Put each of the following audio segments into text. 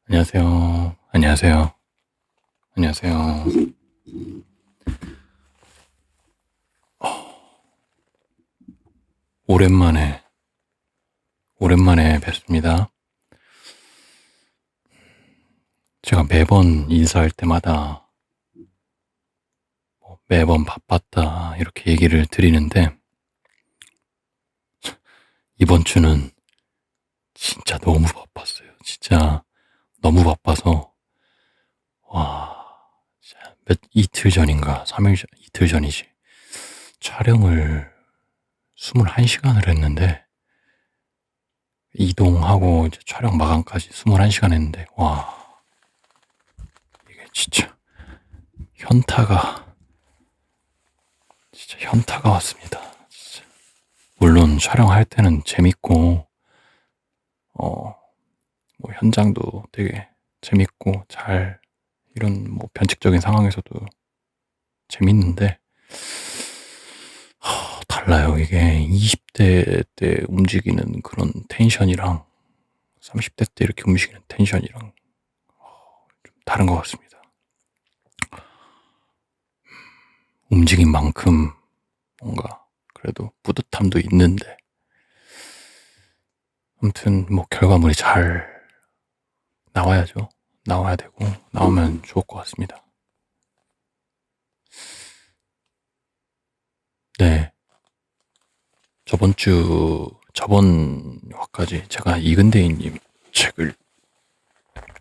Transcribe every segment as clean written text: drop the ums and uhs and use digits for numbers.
안녕하세요. 안녕하세요. 안녕하세요. 오랜만에, 오랜만에 뵙습니다. 제가 매번 인사할 때마다 매번 바빴다 이렇게 얘기를 드리는데 이번 주는 진짜 너무 바빴어요. 진짜 너무 바빠서 진짜 이틀 전인가 3일 전, 이틀 전이지. 촬영을 21시간을 했는데 이동하고 이제 촬영 마감까지 21시간 했는데 이게 현타가 진짜 현타가 왔습니다. 진짜. 물론 촬영할 때는 재밌고 현장도 되게 재밌고 이런 변칙적인 상황에서도 재밌는데 달라요. 이게 20대 때 움직이는 그런 텐션이랑 30대 때 이렇게 움직이는 텐션이랑 좀 다른 것 같습니다. 움직인 만큼 뭔가 그래도 뿌듯함도 있는데 아무튼 결과물이 잘 나와야죠. 나와야 되고 나오면 좋을 것 같습니다. 네. 저번 화까지 제가 이근대인님 책을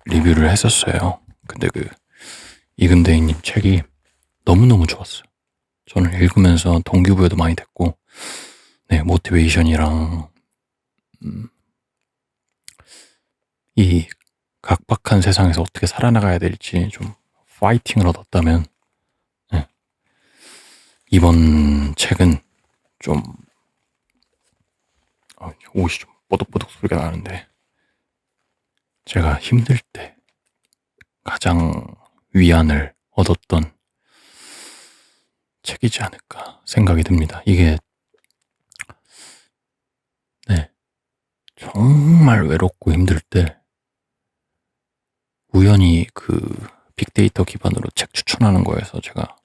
리뷰를 했었어요. 근데 이근대인님 책이 너무너무 좋았어요. 저는 읽으면서 동기부여도 많이 됐고, 네, 모티베이션이랑, 이 각박한 세상에서 어떻게 살아나가야 될지 좀 파이팅을 얻었다면, 네, 이번 책은 좀, 옷이 좀 뽀득뽀득 소리가 나는데, 제가 힘들 때 가장 위안을 얻었던 책이지 않을까 생각이 듭니다. 이게, 네, 정말 외롭고 힘들 때, 우연히 빅데이터 기반으로 책 추천하는 거에서 제가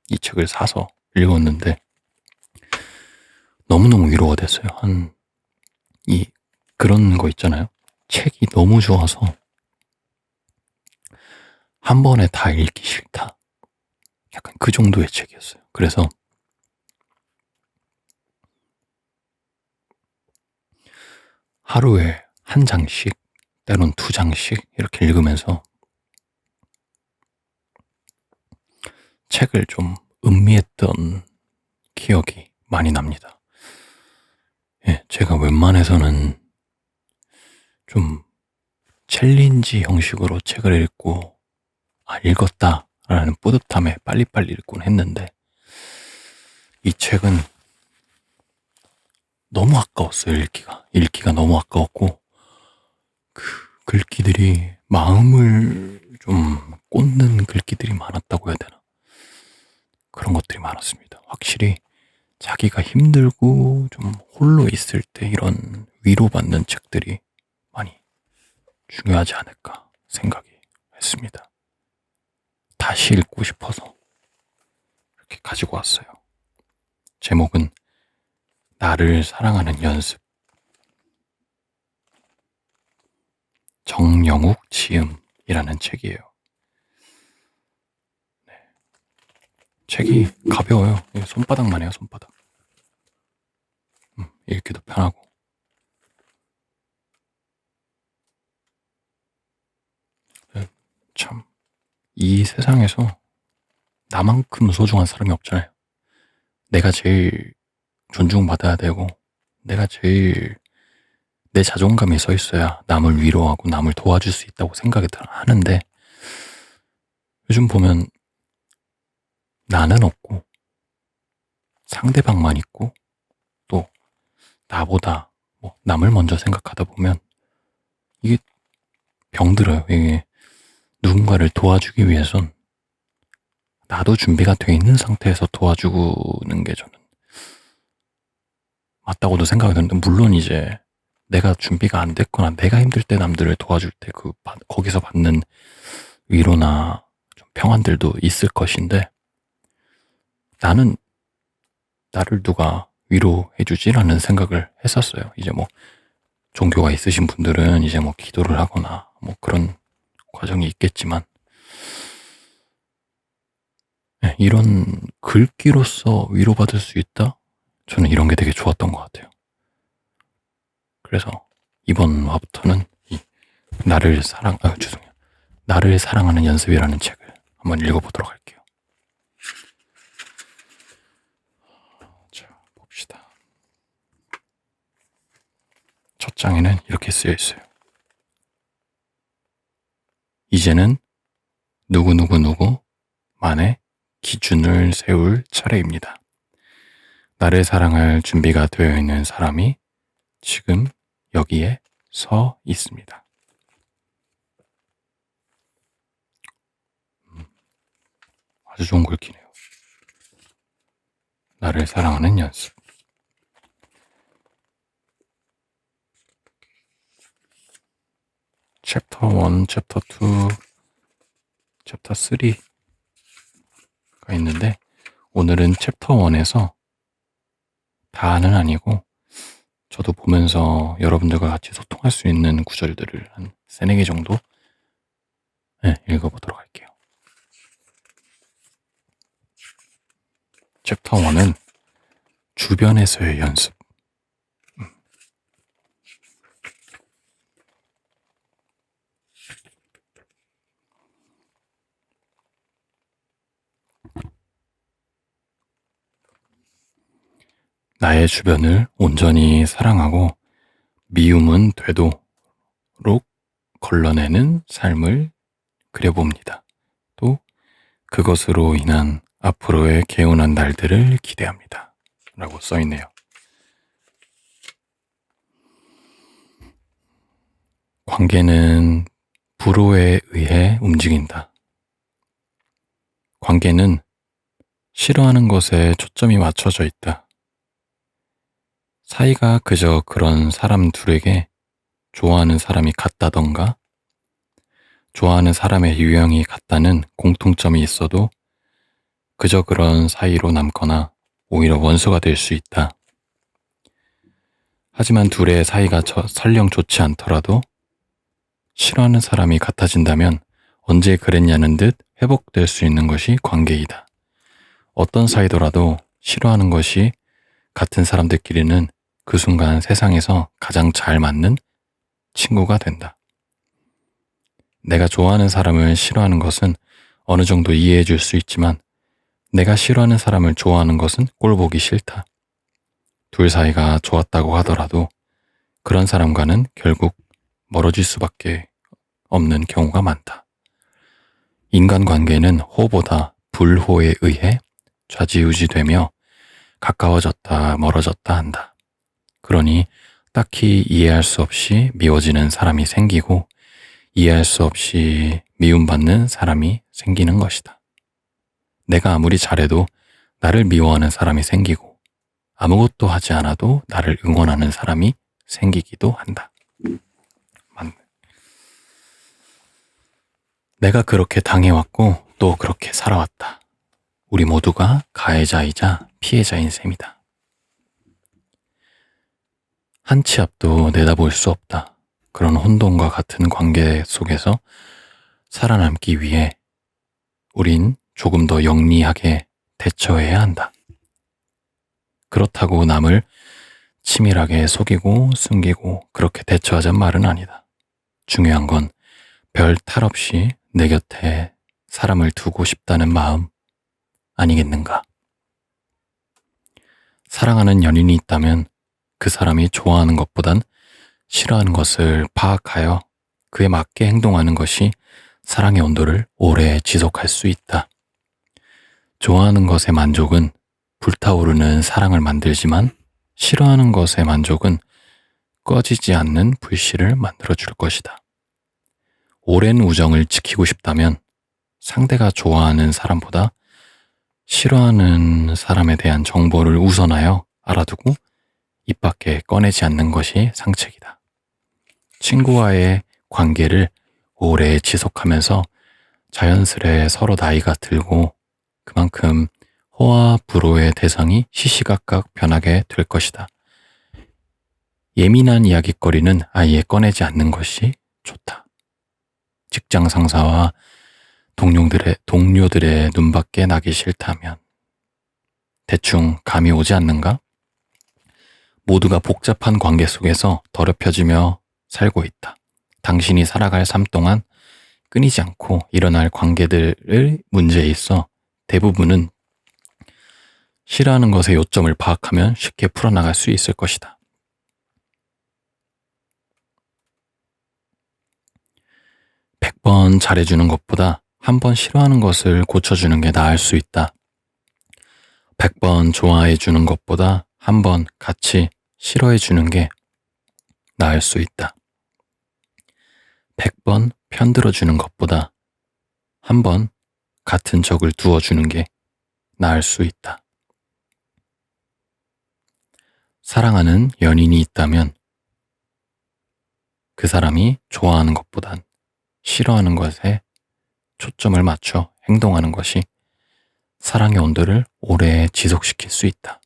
이 책을 사서 읽었는데, 너무너무 위로가 됐어요. 그런 거 있잖아요. 책이 너무 좋아서 한 번에 다 읽기 싫다. 약간 그 정도의 책이었어요. 그래서 하루에 한 장씩, 때론 두 장씩 이렇게 읽으면서 책을 좀 음미했던 기억이 많이 납니다. 예, 제가 웬만해서는 좀 챌린지 형식으로 책을 읽고, 읽었다라는 뿌듯함에 빨리빨리 읽곤 했는데, 이 책은 너무 아까웠어요, 읽기가. 읽기가 너무 아까웠고, 글귀들이 마음을 좀 꽂는 글귀들이 많았다고 해야 되나? 그런 것들이 많았습니다. 확실히 자기가 힘들고 좀 홀로 있을 때 이런 위로받는 책들이 많이 중요하지 않을까 생각이 했습니다. 다시 읽고 싶어서 이렇게 가지고 왔어요. 제목은 나를 사랑하는 연습. 정영욱 지음이라는 책이에요. 네. 책이 가벼워요. 손바닥만 해요, 손바닥. 읽기도 편하고. 네, 참, 이 세상에서 나만큼 소중한 사람이 없잖아요. 내가 제일 존중받아야 되고, 내가 제일 내 자존감이 서 있어야 남을 위로하고 남을 도와줄 수 있다고 생각이 하는데, 요즘 보면 나는 없고, 상대방만 있고, 또 나보다 남을 먼저 생각하다 보면 이게 병들어요. 이게 누군가를 도와주기 위해선 나도 준비가 돼 있는 상태에서 도와주는 게 저는 맞다고도 생각이 드는데, 물론 이제 내가 준비가 안 됐거나 내가 힘들 때 남들을 도와줄 때 거기서 받는 위로나 좀 평안들도 있을 것인데, 나는 나를 누가 위로해주지라는 생각을 했었어요. 이제 뭐 종교가 있으신 분들은 이제 뭐 기도를 하거나 뭐 그런 과정이 있겠지만, 이런 글귀로서 위로받을 수 있다? 저는 이런 게 되게 좋았던 것 같아요. 그래서 이번 화부터는 죄송해요. 나를 사랑하는 연습이라는 책을 한번 읽어보도록 할게요. 자, 봅시다. 첫 장에는 이렇게 쓰여 있어요. 이제는 누구누구누구만의 기준을 세울 차례입니다. 나를 사랑할 준비가 되어 있는 사람이 지금 여기에 서 있습니다. 아주 좋은 글귀네요. 나를 사랑하는 연습. 챕터 1, 챕터 2, 챕터 3가 있는데, 오늘은 챕터 1에서 다는 아니고 저도 보면서 여러분들과 같이 소통할 수 있는 구절들을 한 3-4개 정도 읽어보도록 할게요. 챕터 1은 주변에서의 연습. 나의 주변을 온전히 사랑하고 미움은 되도록 걸러내는 삶을 그려봅니다. 또 그것으로 인한 앞으로의 개운한 날들을 기대합니다. 라고 써있네요. 관계는 불호에 의해 움직인다. 관계는 싫어하는 것에 초점이 맞춰져 있다. 사이가 그저 그런 사람 둘에게 좋아하는 사람이 같다던가, 좋아하는 사람의 유형이 같다는 공통점이 있어도 그저 그런 사이로 남거나 오히려 원수가 될 수 있다. 하지만 둘의 사이가 설령 좋지 않더라도 싫어하는 사람이 같아진다면 언제 그랬냐는 듯 회복될 수 있는 것이 관계이다. 어떤 사이더라도 싫어하는 것이 같은 사람들끼리는 그 순간 세상에서 가장 잘 맞는 친구가 된다. 내가 좋아하는 사람을 싫어하는 것은 어느 정도 이해해 줄 수 있지만, 내가 싫어하는 사람을 좋아하는 것은 꼴 보기 싫다. 둘 사이가 좋았다고 하더라도 그런 사람과는 결국 멀어질 수밖에 없는 경우가 많다. 인간관계는 호보다 불호에 의해 좌지우지되며 가까워졌다 멀어졌다 한다. 그러니 딱히 이해할 수 없이 미워지는 사람이 생기고 이해할 수 없이 미움받는 사람이 생기는 것이다. 내가 아무리 잘해도 나를 미워하는 사람이 생기고 아무것도 하지 않아도 나를 응원하는 사람이 생기기도 한다. 맞네. 내가 그렇게 당해왔고 또 그렇게 살아왔다. 우리 모두가 가해자이자 피해자인 셈이다. 한 치 앞도 내다볼 수 없다. 그런 혼돈과 같은 관계 속에서 살아남기 위해 우린 조금 더 영리하게 대처해야 한다. 그렇다고 남을 치밀하게 속이고 숨기고 그렇게 대처하자는 말은 아니다. 중요한 건 별 탈 없이 내 곁에 사람을 두고 싶다는 마음 아니겠는가? 사랑하는 연인이 있다면 그 사람이 좋아하는 것보단 싫어하는 것을 파악하여 그에 맞게 행동하는 것이 사랑의 온도를 오래 지속할 수 있다. 좋아하는 것의 만족은 불타오르는 사랑을 만들지만, 싫어하는 것의 만족은 꺼지지 않는 불씨를 만들어줄 것이다. 오랜 우정을 지키고 싶다면 상대가 좋아하는 사람보다 싫어하는 사람에 대한 정보를 우선하여 알아두고 입 밖에 꺼내지 않는 것이 상책이다. 친구와의 관계를 오래 지속하면서 자연스레 서로 나이가 들고 그만큼 호화 불호의 대상이 시시각각 변하게 될 것이다. 예민한 이야깃거리는 아예 꺼내지 않는 것이 좋다. 직장 상사와 동료들의 눈밖에 나기 싫다면 대충 감이 오지 않는가? 모두가 복잡한 관계 속에서 더럽혀지며 살고 있다. 당신이 살아갈 삶 동안 끊이지 않고 일어날 관계들의 문제에 있어 대부분은 싫어하는 것의 요점을 파악하면 쉽게 풀어나갈 수 있을 것이다. 백 번 잘해주는 것보다 한 번 싫어하는 것을 고쳐주는 게 나을 수 있다. 100번 좋아해주는 것보다 한 번 같이 싫어해주는 게 나을 수 있다. 100번 편들어주는 것보다 한 번 같은 적을 두어주는 게 나을 수 있다. 사랑하는 연인이 있다면 그 사람이 좋아하는 것보단 싫어하는 것에 초점을 맞춰 행동하는 것이 사랑의 온도를 오래 지속시킬 수 있다.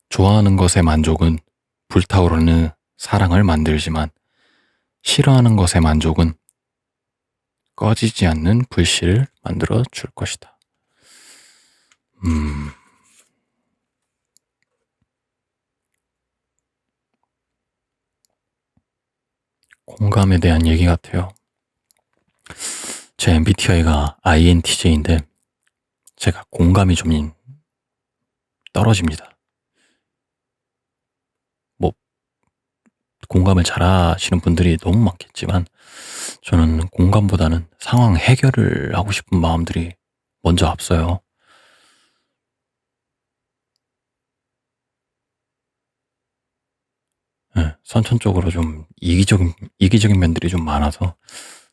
좋아하는 것의 만족은 불타오르는 사랑을 만들지만 싫어하는 것의 만족은 꺼지지 않는 불씨를 만들어 줄 것이다. 공감에 대한 얘기 같아요. 제 MBTI가 INTJ인데 제가 공감이 좀 떨어집니다. 공감을 잘하시는 분들이 너무 많겠지만 저는 공감보다는 상황 해결을 하고 싶은 마음들이 먼저 앞서요. 네, 선천적으로 좀 이기적인 면들이 좀 많아서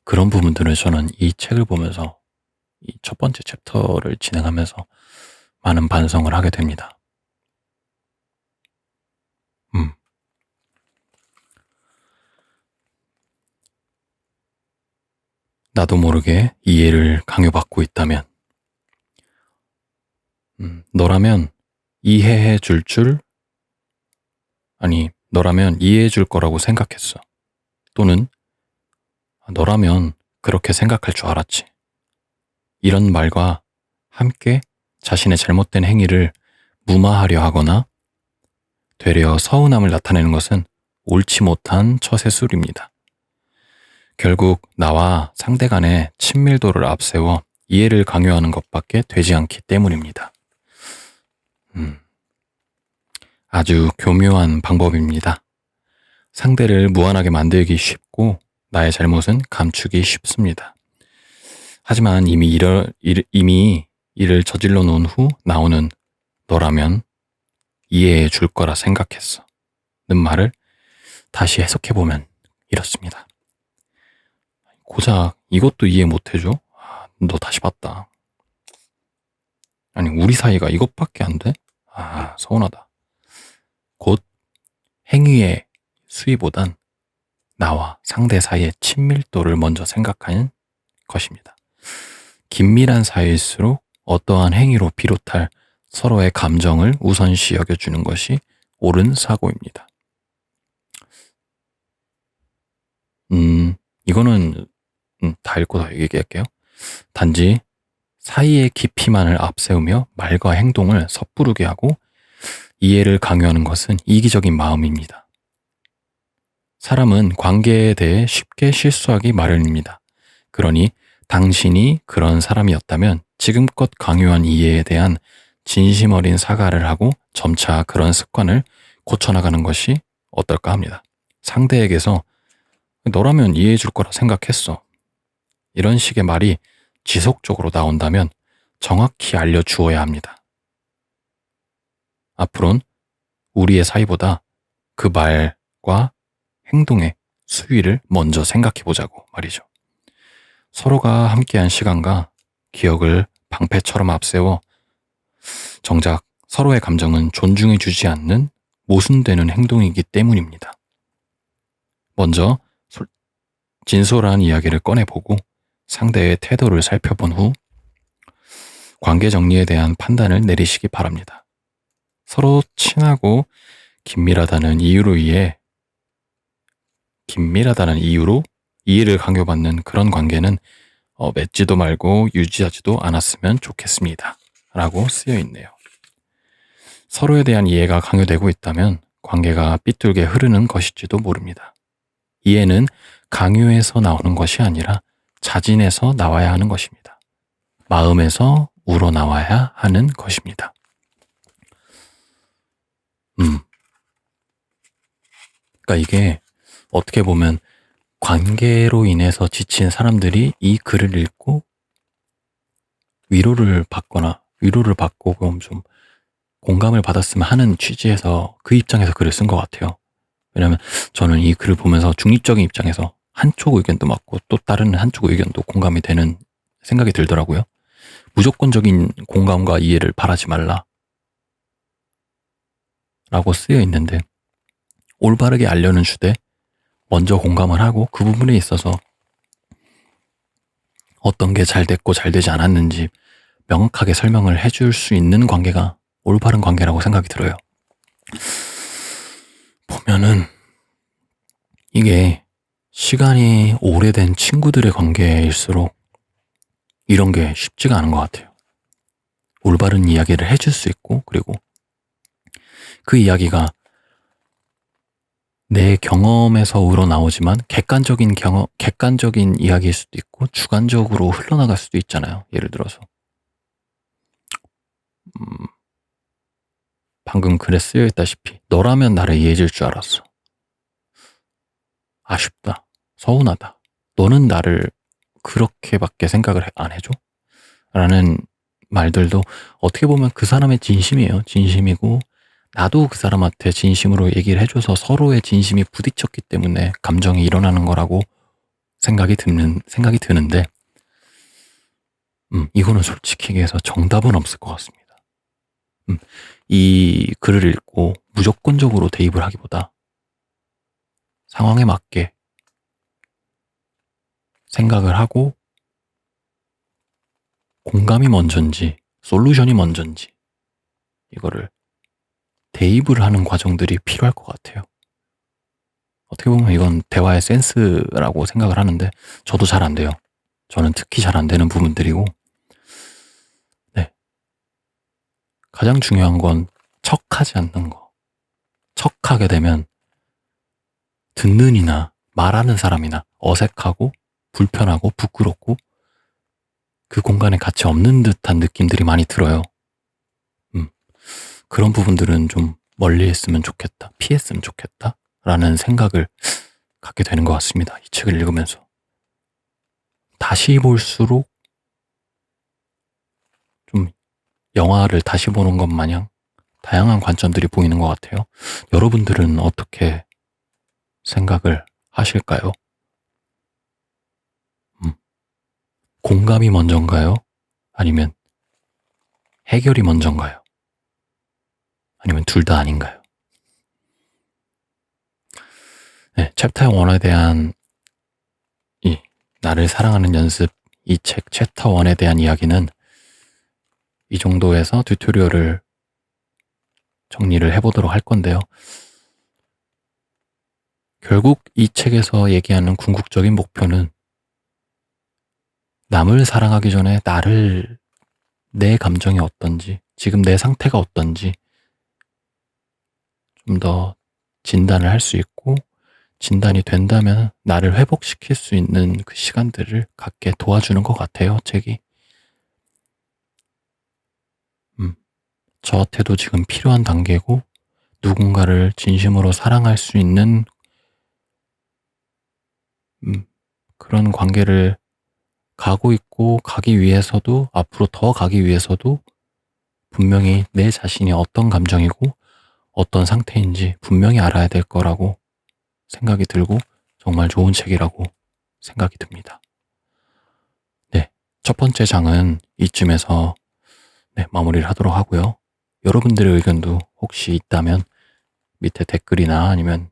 그런 부분들을 저는 이 책을 보면서 이 첫 번째 챕터를 진행하면서 많은 반성을 하게 됩니다. 나도 모르게 이해를 강요받고 있다면, 너라면 이해해 너라면 이해해 줄 거라고 생각했어. 또는 너라면 그렇게 생각할 줄 알았지. 이런 말과 함께 자신의 잘못된 행위를 무마하려 하거나 되려 서운함을 나타내는 것은 옳지 못한 처세술입니다. 결국 나와 상대 간의 친밀도를 앞세워 이해를 강요하는 것밖에 되지 않기 때문입니다. 아주 교묘한 방법입니다. 상대를 무안하게 만들기 쉽고 나의 잘못은 감추기 쉽습니다. 하지만 이미 일을 저질러 놓은 후 나오는 너라면 이해해 줄 거라 생각했어 는 말을 다시 해석해보면 이렇습니다. 고작 이것도 이해 못해줘? 너 다시 봤다. 아니 우리 사이가 이것밖에 안 돼? 서운하다. 곧 행위의 수위보단 나와 상대 사이의 친밀도를 먼저 생각하는 것입니다. 긴밀한 사이일수록 어떠한 행위로 비롯할 서로의 감정을 우선시 여겨주는 것이 옳은 사고입니다. 이거는 다 읽고 다 얘기할게요. 단지 사이의 깊이만을 앞세우며 말과 행동을 섣부르게 하고 이해를 강요하는 것은 이기적인 마음입니다. 사람은 관계에 대해 쉽게 실수하기 마련입니다. 그러니 당신이 그런 사람이었다면 지금껏 강요한 이해에 대한 진심 어린 사과를 하고 점차 그런 습관을 고쳐나가는 것이 어떨까 합니다. 상대에게서 너라면 이해해 줄 거라 생각했어. 이런 식의 말이 지속적으로 나온다면 정확히 알려주어야 합니다. 앞으로는 우리의 사이보다 그 말과 행동의 수위를 먼저 생각해 보자고 말이죠. 서로가 함께한 시간과 기억을 방패처럼 앞세워 정작 서로의 감정은 존중해 주지 않는 모순되는 행동이기 때문입니다. 먼저 진솔한 이야기를 꺼내보고 상대의 태도를 살펴본 후 관계 정리에 대한 판단을 내리시기 바랍니다. 서로 친하고 긴밀하다는 이유로 이해를 강요받는 그런 관계는 맺지도 말고 유지하지도 않았으면 좋겠습니다. 라고 쓰여 있네요. 서로에 대한 이해가 강요되고 있다면 관계가 삐뚤게 흐르는 것일지도 모릅니다. 이해는 강요에서 나오는 것이 아니라 자진해서 나와야 하는 것입니다. 마음에서 우러나와야 하는 것입니다. 그러니까 이게 어떻게 보면 관계로 인해서 지친 사람들이 이 글을 읽고 위로를 받고 좀 공감을 받았으면 하는 취지에서 그 입장에서 글을 쓴 것 같아요. 왜냐하면 저는 이 글을 보면서 중립적인 입장에서 한쪽 의견도 맞고 또 다른 한쪽 의견도 공감이 되는 생각이 들더라고요. 무조건적인 공감과 이해를 바라지 말라 라고 쓰여 있는데, 올바르게 알려는 주되 먼저 공감을 하고 그 부분에 있어서 어떤 게 잘 됐고 잘 되지 않았는지 명확하게 설명을 해줄 수 있는 관계가 올바른 관계라고 생각이 들어요. 보면은 이게 시간이 오래된 친구들의 관계일수록 이런 게 쉽지가 않은 것 같아요. 올바른 이야기를 해줄 수 있고, 그리고 그 이야기가 내 경험에서 우러나오지만 객관적인 이야기일 수도 있고 주관적으로 흘러나갈 수도 있잖아요. 예를 들어서 방금 글에 쓰여 있다시피 너라면 나를 이해해 줄 줄 알았어. 아쉽다. 서운하다. 너는 나를 그렇게밖에 생각을 안 해줘? 라는 말들도 어떻게 보면 그 사람의 진심이에요. 진심이고 나도 그 사람한테 진심으로 얘기를 해줘서 서로의 진심이 부딪혔기 때문에 감정이 일어나는 거라고 생각이 드는데, 이거는 솔직히 얘기해서 정답은 없을 것 같습니다. 이 글을 읽고 무조건적으로 대입을 하기보다 상황에 맞게 생각을 하고 공감이 먼저인지 솔루션이 먼저인지 이거를 대입을 하는 과정들이 필요할 것 같아요. 어떻게 보면 이건 대화의 센스라고 생각을 하는데 저도 잘 안 돼요. 저는 특히 잘 안 되는 부분들이고, 네. 가장 중요한 건 척하지 않는 거. 척하게 되면 듣는 이나 말하는 사람이나 어색하고 불편하고 부끄럽고 그 공간에 같이 없는 듯한 느낌들이 많이 들어요. 그런 부분들은 좀 멀리 했으면 좋겠다, 피했으면 좋겠다 라는 생각을 갖게 되는 것 같습니다. 이 책을 읽으면서. 다시 볼수록 좀 영화를 다시 보는 것 마냥 다양한 관점들이 보이는 것 같아요. 여러분들은 어떻게 생각을 하실까요? 공감이 먼저인가요? 아니면 해결이 먼저인가요? 아니면 둘 다 아닌가요? 네, 챕터 1에 대한 이 나를 사랑하는 연습, 이 책 챕터 1에 대한 이야기는 이 정도에서 튜토리얼을 정리를 해보도록 할 건데요. 결국 이 책에서 얘기하는 궁극적인 목표는 남을 사랑하기 전에 내 감정이 어떤지, 지금 내 상태가 어떤지 좀 더 진단을 할 수 있고, 진단이 된다면 나를 회복시킬 수 있는 그 시간들을 갖게 도와주는 것 같아요, 책이. 저한테도 지금 필요한 단계고, 누군가를 진심으로 사랑할 수 있는 그런 관계를 가고 있고, 가기 위해서도, 앞으로 더 가기 위해서도 분명히 내 자신이 어떤 감정이고 어떤 상태인지 분명히 알아야 될 거라고 생각이 들고 정말 좋은 책이라고 생각이 듭니다. 네, 첫 번째 장은 이쯤에서 마무리를 하도록 하고요. 여러분들의 의견도 혹시 있다면 밑에 댓글이나 아니면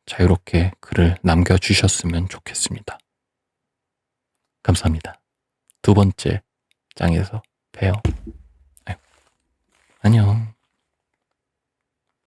자유롭게 글을 남겨주셨으면 좋겠습니다. 감사합니다. 두 번째 장에서 봬요.